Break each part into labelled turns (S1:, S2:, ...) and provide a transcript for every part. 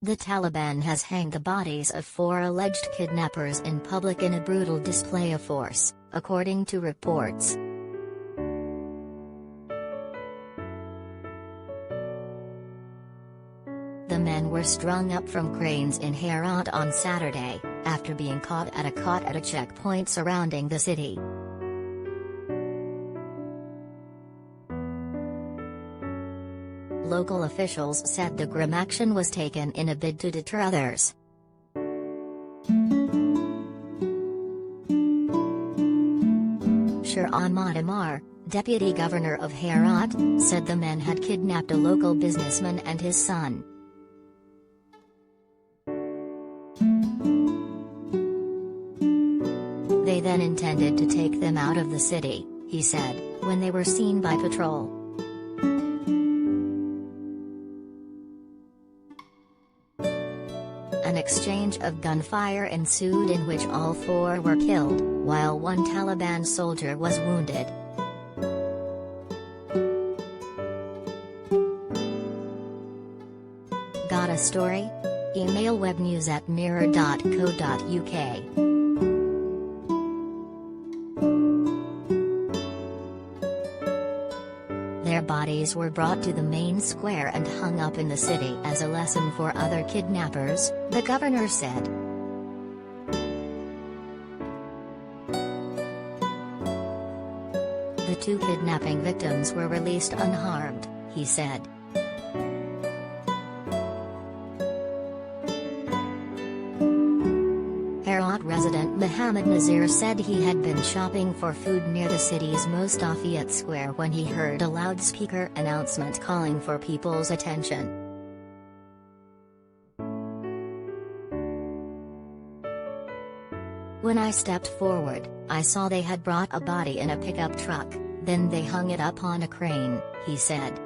S1: The Taliban has hanged the bodies of 4 alleged kidnappers in public in a brutal display of force, according to reports. The men were strung up from cranes in Herat on Saturday, after being caught at a checkpoint surrounding the city. Local officials said the grim action was taken in a bid to deter others. Shir Ahmad Amar, deputy governor of Herat, said the men had kidnapped a local businessman and his son. They then intended to take them out of the city, he said, when they were seen by patrol. An exchange of gunfire ensued in which all 4 were killed, while 1 Taliban soldier was wounded. Got a story? Email webnews@mirror.co.uk. Their bodies were brought to the main square and hung up in the city as a lesson for other kidnappers, the governor said. The 2 kidnapping victims were released unharmed, he said. Herat resident Mohammed Nazir said he had been shopping for food near the city's most affluent square when he heard a loudspeaker announcement calling for people's attention. When I stepped forward, I saw they had brought a body in a pickup truck, then they hung it up on a crane, he said.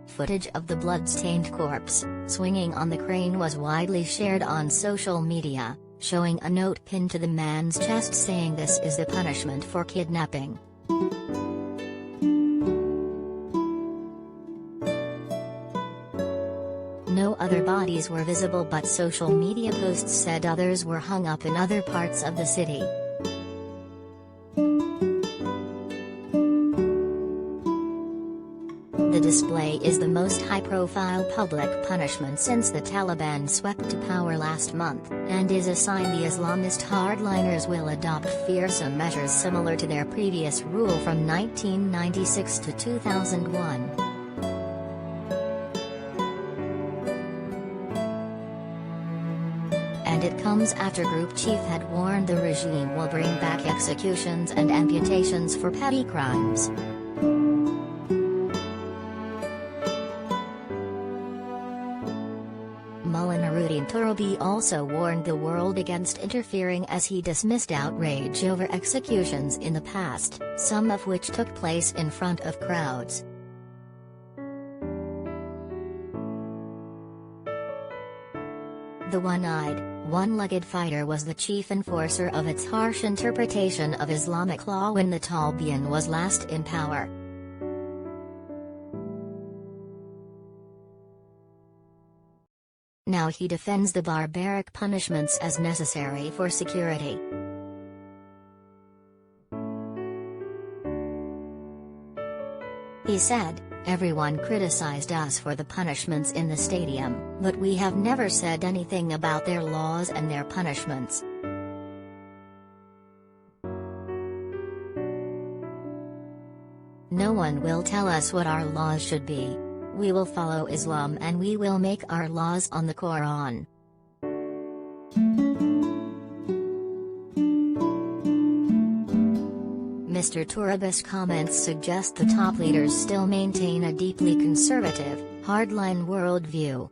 S1: Footage of the blood-stained corpse, swinging on the crane was widely shared on social media, showing a note pinned to the man's chest saying this is the punishment for kidnapping. No other bodies were visible, but social media posts said others were hung up in other parts of the city. The display is the most high-profile public punishment since the Taliban swept to power last month, and is a sign the Islamist hardliners will adopt fearsome measures similar to their previous rule from 1996 to 2001. And it comes after Group Chief had warned the regime will bring back executions and amputations for petty crimes. Mullah Nuruddin Turabi also warned the world against interfering as he dismissed outrage over executions in the past, some of which took place in front of crowds. The one-eyed, one-legged fighter was the chief enforcer of its harsh interpretation of Islamic law when the Taliban was last in power. Now he defends the barbaric punishments as necessary for security. He said, "Everyone criticized us for the punishments in the stadium, but we have never said anything about their laws and their punishments. No one will tell us what our laws should be. We will follow Islam and we will make our laws on the Quran." Mr. Turabi's comments suggest the top leaders still maintain a deeply conservative, hardline worldview.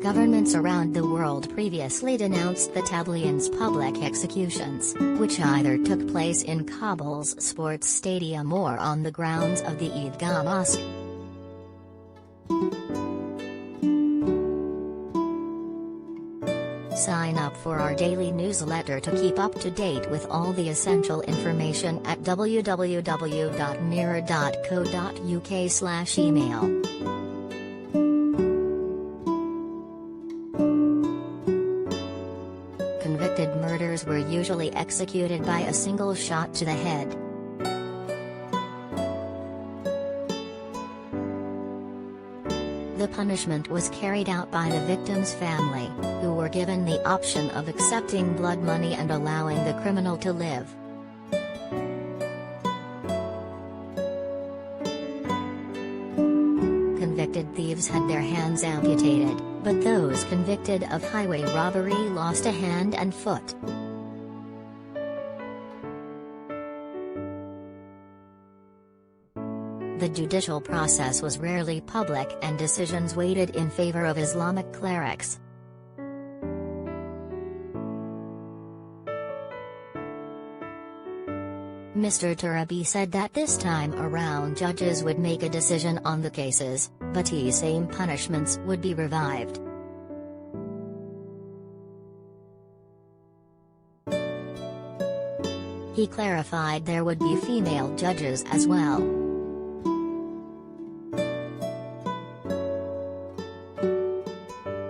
S1: Governments around the world previously denounced the Taliban's public executions, which either took place in Kabul's sports stadium or on the grounds of the Eidgah Mosque. Sign up for our daily newsletter to keep up to date with all the essential information at www.mirror.co.uk/email. Convicted murderers were usually executed by a single shot to the head. The punishment was carried out by the victim's family, who were given the option of accepting blood money and allowing the criminal to live. Convicted thieves had their hands amputated, but those convicted of highway robbery lost a hand and foot. The judicial process was rarely public and decisions weighted in favor of Islamic clerics. Mr. Turabi said that this time around judges would make a decision on the cases, but the same punishments would be revived. He clarified there would be female judges as well.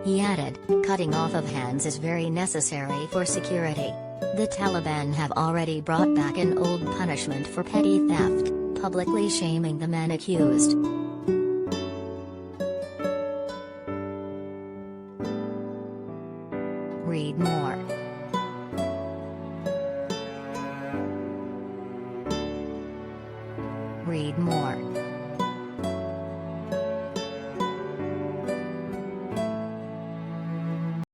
S1: He added, cutting off of hands is very necessary for security. The Taliban have already brought back an old punishment for petty theft, publicly shaming the men accused. Read more.